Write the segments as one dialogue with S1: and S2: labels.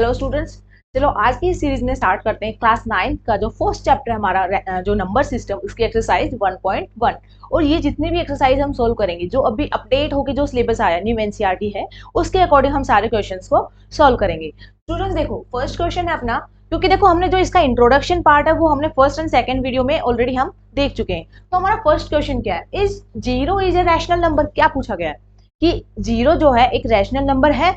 S1: Hello students, चलो आज की सीरीज में स्टार्ट करते हैं क्लास 9 का जो फर्स्ट चैप्टर है हमारा जो नंबर सिस्टम, उसकी एक्सरसाइज 1.1। और ये जितने भी एक्सरसाइज हम सोल्व करेंगे जो अभी अपडेट होकर जो सिलेबस आया न्यू एनसीईआरटी है उसके अकॉर्डिंग हम सारे क्वेश्चंस को सोल्व करेंगे। स्टूडेंट्स देखो, फर्स्ट क्वेश्चन है अपना, क्योंकि देखो हमने जो इसका इंट्रोडक्शन पार्ट है वो हमने फर्स्ट एंड सेकंड वीडियो में ऑलरेडी हम देख चुके हैं। तो हमारा फर्स्ट क्वेश्चन क्या है, is zero is a rational number. क्या पूछा गया है कि जीरो जो है एक रैशनल नंबर है,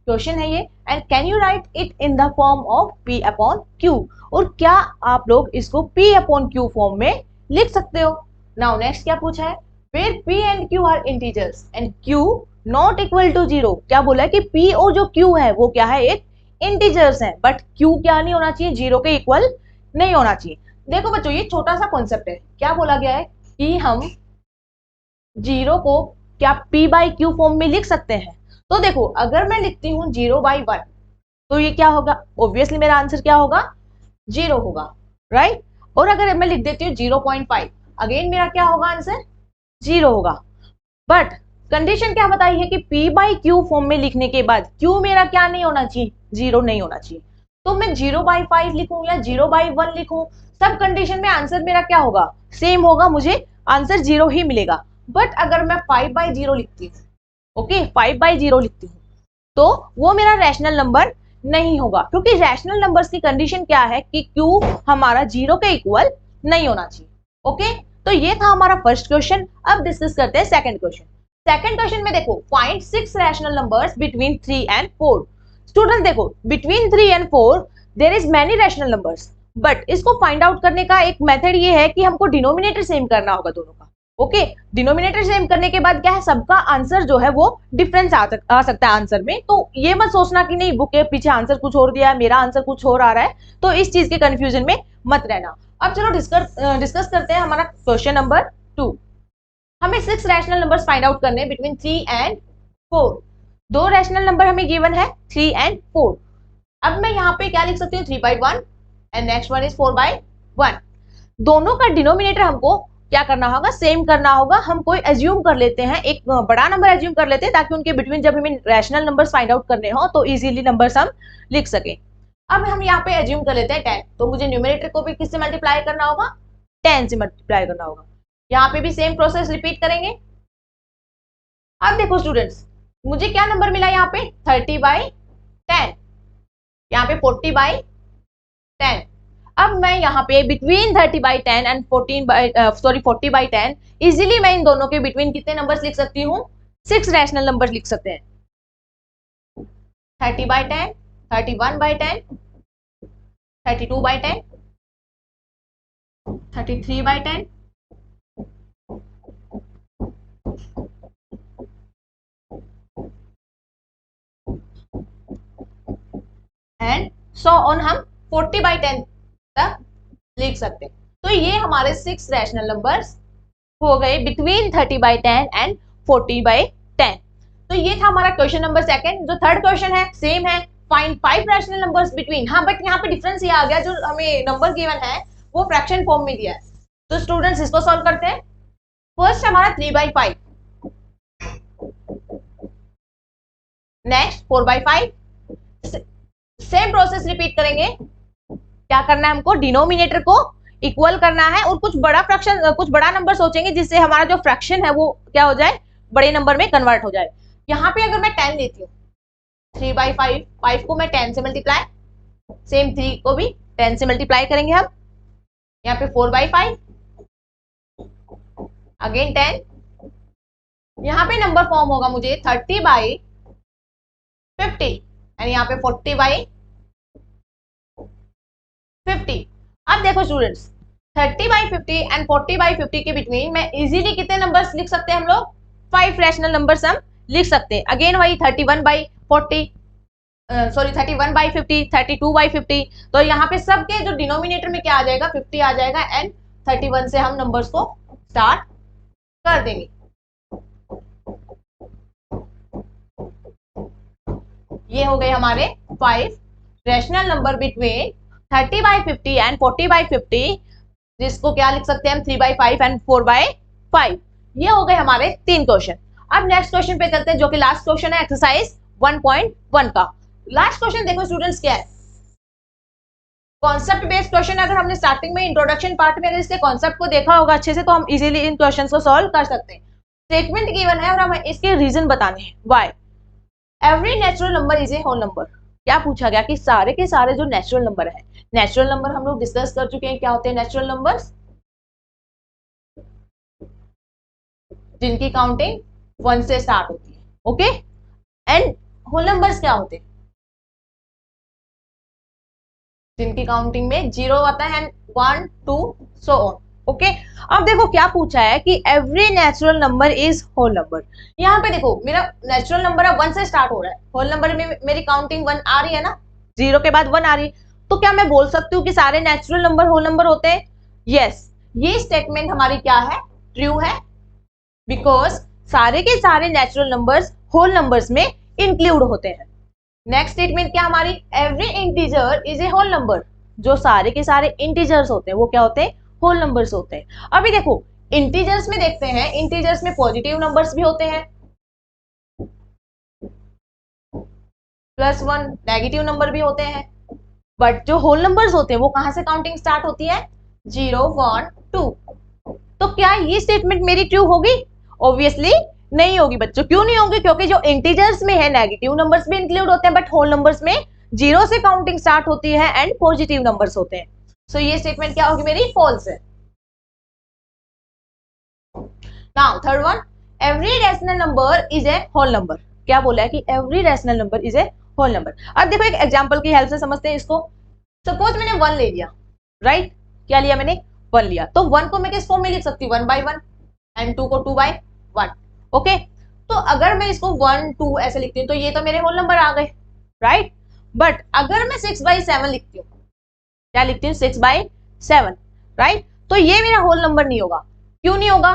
S1: क्वेश्चन है ये। And can you right it in the form of p upon q। और क्या आप लोग इसको p अपॉन q फॉर्म में लिख सकते हो। नाउ नेक्स्ट क्या पूछा है, where p and q are integers and q not equal to zero. क्या बोला है कि p और जो q है वो क्या है, एक इंटीजर्स है, बट q क्या नहीं होना चाहिए, जीरो के इक्वल नहीं होना चाहिए। देखो बच्चों, ये छोटा सा कॉन्सेप्ट है। क्या बोला गया है कि हम जीरो को क्या p बाई क्यू फॉर्म में लिख सकते हैं। तो देखो, अगर मैं लिखती हूँ 0/1 तो ये क्या होगा, ऑब्वियसली मेरा आंसर क्या होगा, 0 होगा, राइट। और अगर मैं लिख देती हूँ 0.5, अगेन मेरा क्या होगा आंसर, 0 होगा। बट कंडीशन क्या बताई है कि p बाई क्यू फॉर्म में लिखने के बाद q मेरा क्या नहीं होना चाहिए, 0 नहीं होना चाहिए। तो मैं 0/5 लिखूं या 0/1 लिखूं, सब कंडीशन में आंसर मेरा क्या होगा, सेम होगा, मुझे आंसर 0 ही मिलेगा। बट अगर मैं 5/0 लिखती हूँ, ओके 5/0 लिखती हूँ, तो वो मेरा रैशनल नंबर नहीं होगा, क्योंकि रैशनल नंबर्स की कंडीशन क्या है कि q हमारा 0 के इक्वल नहीं होना चाहिए। ओके, तो ये था हमारा फर्स्ट क्वेश्चन। अब डिस्कस करते हैं सेकंड क्वेश्चन। सेकंड क्वेश्चन में देखो, find 6 rational numbers between 3 and 4। Student देखो, between 3 and 4 there is many rational numbers, but इसको फाइंड आउट करने का एक मेथड ये है कि हमको डिनोमिनेटर सेम करना होगा दोनों का। ओके, डिनोमिनेटर सेम करने के बाद क्या है, सबका आंसर जो है वो डिफरेंस आ सकता है आंसर में। तो ये मत सोचना कि नहीं बुक के पीछे आंसर कुछ और दिया है, मेरा आंसर कुछ और आ रहा है, तो इस चीज के कंफ्यूजन में मत रहना। अब चलो डिस्कस करते हैं हमारा क्वेश्चन नंबर 2। हमें 6 रैशनल नंबर्स फाइंड आउट करने बिटवीन 3 एंड 4। दो रैशनल नंबर हमें गिवन है 3 एंड 4। अब मैं यहाँ पे क्या लिख सकती हूँ, 3/1 एंड नेक्स्ट वन इज 4/1। दोनों का डिनोमिनेटर हमको क्या करना होगा, सेम करना होगा। हम कोई एज्यूम कर लेते हैं, एक बड़ा नंबर एज्यूम कर लेते हैं, ताकि उनके बिटवीन जब हमें रैशनल नंबर्स फाइंड आउट करने हो तो इजीली नंबर्स हम लिख सकें। अब हम यहाँ पे एज्यूम कर लेते हैं 10, तो मुझे न्यूमरेटर को भी किससे मल्टीप्लाई करना होगा, 10 से मल्टीप्लाई करना होगा। यहाँ पे भी सेम प्रोसेस रिपीट करेंगे। अब देखो स्टूडेंट्स, मुझे क्या नंबर मिला यहाँ पे, 30/10, यहाँ पे 40/10। अब मैं यहाँ पे बिटवीन 30/10 एंड 40/10 इजीली मैं इन दोनों के बिटवीन कितने नंबर्स लिख सकती हूँ, 6 रैशनल नंबर्स लिख सकते हैं। 30/10, 31/10, 32/10, 33/10, एंड सो ऑन हम 40/10 तक लिख सकते हैं। तो ये हमारे 6 रैशनल नंबर्स हो गए बिटवीन 30/10 एंड 40/10। तो ये था हमारा क्वेश्चन नंबर सेकंड। जो थर्ड क्वेश्चन है सेम है, फाइंड 5 रैशनल नंबर्स बिटवीन। हाँ, बट यहाँ पे डिफरेंस ये आ गया, जो हमें नंबर गिवन है वो फ्रैक्शन फॉर्म में दिया है। तो स्टूडेंट्स इसको सॉल्व करते हैं। फर्स्ट हमारा 3/5, नेक्स्ट 4/5। सेम प्रोसेस रिपीट करेंगे। क्या करना है, हमको डिनोमिनेटर को इक्वल करना है और कुछ बड़ा नंबर सोचेंगे जिससे हमारा जो फ्रैक्शन है वो क्या हो जाए, बड़े नंबर में कन्वर्ट हो जाए। यहाँ पे अगर मैं 10 लेती हूँ, 3/5, 5 को मैं 10 से मल्टीप्लाई, सेम 3 को भी 10 से मल्टीप्लाई करेंगे हम। यहाँ पे 4/5, अगेन 10। यहाँ पे नंबर फॉर्म होगा मुझे 30/50 एंड यहाँ पे 40/50। अब देखो स्टूडेंट्स, 30/50 एंड 40/50 के बिटवीन मैं इजीली कितने नंबर्स लिख सकते हैं, हम लोग 5 रैशनल नंबर्स हम लिख सकते हैं। अगेन वही 31/50, 32/50। तो यहाँ पे सबके जो डिनोमिनेटर में क्या आ जाएगा, 50 आ जाएगा एंड 31 से हम नंबर्स को स्टार्ट कर देंगे। ये हो गए हमारे 5 रैशनल नंबर बिटवीन 30/50 एंड 40/50, जिसको क्या लिख सकते हैं हम, 3/5 एंड 4/5। ये हो गए हमारे 3 क्वेश्चन। अब नेक्स्ट क्वेश्चन पे चलते हैं, जो कि लास्ट क्वेश्चन है एक्सरसाइज 1.1 का। लास्ट क्वेश्चन देखो स्टूडेंट्स क्या है, कॉन्सेप्ट बेस्ड क्वेश्चन। अगर हमने स्टार्टिंग में इंट्रोडक्शन पार्ट में अगर इसके कॉन्सेप्ट को देखा होगा अच्छे से तो हम इजीली इन क्वेश्चंस को सॉल्व कर सकते हैं। स्टेटमेंट गिवन है और हमें इसके रीजन बताने हैं। Why every natural number is a whole number. क्या पूछा गया कि सारे के सारे जो नेचुरल नंबर है, नेचुरल नंबर हम लोग डिस्कस कर चुके हैं क्या होते हैं नेचुरल नंबर्स, जिनकी काउंटिंग 1 से स्टार्ट होती है। ओके, एंड होल नंबर्स क्या होते हैं, जिनकी काउंटिंग में 0 आता है, 1 2 सो ऑन। ओके, अब देखो क्या पूछा है कि every natural number is whole number. यहाँ पे देखो मेरा नेचुरल नंबर है 1 से स्टार्ट हो रहा है, होल नंबर में मेरी काउंटिंग 1 आ रही है ना, 0 के बाद 1 आ रही है, तो क्या मैं बोल सकती हूँ कि सारे नेचुरल नंबर होल नंबर होते हैं? यस, ये स्टेटमेंट हमारी क्या है, ट्रू है, बिकॉज सारे के सारे नेचुरल नंबर्स होल नंबर्स में इंक्लूड होते हैं। नेक्स्ट स्टेटमेंट क्या हमारी, every integer is a whole number. जो सारे के सारे इंटीजर्स होते हैं वो क्या होते हैं, होल नंबर्स होते हैं। अभी देखो इंटीजर्स में देखते हैं, इंटीजर्स में पॉजिटिव नंबर्स भी होते हैं, +1 नेगेटिव नंबर भी होते हैं, बट जो होल नंबर्स होते हैं वो कहां से काउंटिंग स्टार्ट होती है, 0 1 2। तो क्या ये स्टेटमेंट मेरी ट्रू होगी? ऑब्वियसली नहीं होगी बच्चों। क्यों नहीं होगी? क्योंकि जो इंटीजर्स में है नेगेटिव नंबर्स भी इंक्लूड होते हैं, बट होल नंबर्स में 0 से काउंटिंग स्टार्ट होती है एंड पॉजिटिव नंबर्स होते हैं। सो ये स्टेटमेंट क्या होगी मेरी, फॉल्स है। Now third one, every rational number is a whole number. क्या बोला है कि every rational number is a whole number. अब देखो एक एग्जांपल की हेल्प से समझते हैं इसको। सपोज मैंने 1 ले लिया, राइट, क्या लिया मैंने, 1 लिया, तो 1 को मैं किस फॉर्म में लिख सकती हूँ, 1/1, एंड 2 को 2/1। ओके, तो अगर मैं इसको 1 2 ऐसे लिखती हूँ तो ये तो मेरे होल नंबर आ गए, राइट। बट अगर मैं 6/7 लिखती हूँ, क्या लिखती हूँ, 6/7, राइट, तो ये मेरा होल नंबर नहीं होगा। क्यों नहीं होगा?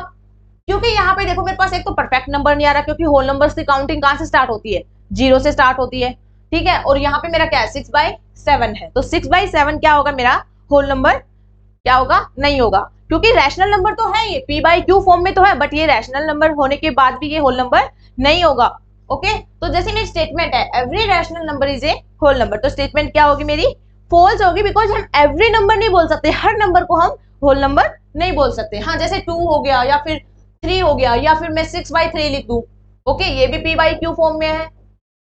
S1: क्योंकि यहाँ पे देखो मेरे पास एक तो परफेक्ट नंबर नहीं आ रहा, क्योंकि होल नंबर्स की काउंटिंग कहां से स्टार्ट होती है, 0 से स्टार्ट होती है, ठीक है। और यहाँ पे मेरा क्या है, 6/7 है, तो 6/7 क्या होगा मेरा होल नंबर, क्या होगा, नहीं होगा, क्योंकि रैशनल नंबर तो है, ये p/q फॉर्म में तो है, बट ये रैशनल नंबर होने के बाद भी ये होल नंबर नहीं होगा। ओके, तो जैसे मेरी स्टेटमेंट है every rational number is a whole number, तो स्टेटमेंट क्या होगी मेरी, फॉल्स होगी, बिकॉज हम एवरी नंबर नहीं बोल सकते, हर नंबर को हम होल नंबर नहीं बोल सकते। हाँ, जैसे 2 हो गया या फिर 3 हो गया या फिर मैं 6/3 लिख दूं, ओके, ये भी p/q फॉर्म में है,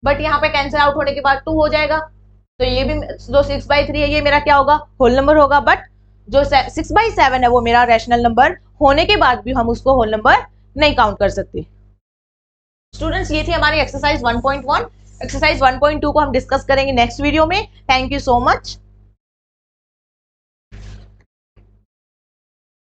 S1: बट यहाँ पे कैंसिल आउट होने के बाद 2 हो जाएगा, तो ये भी जो 6/3 है ये मेरा क्या होगा, होल नंबर होगा। बट जो 6/7 है वो मेरा रैशनल नंबर होने के बाद भी हम उसको होल नंबर नहीं काउंट कर सकते। स्टूडेंट्स, ये थी हमारी एक्सरसाइज 1.1। एक्सरसाइज 1.2 को हम डिस्कस करेंगे नेक्स्ट वीडियो में। Thank you so much.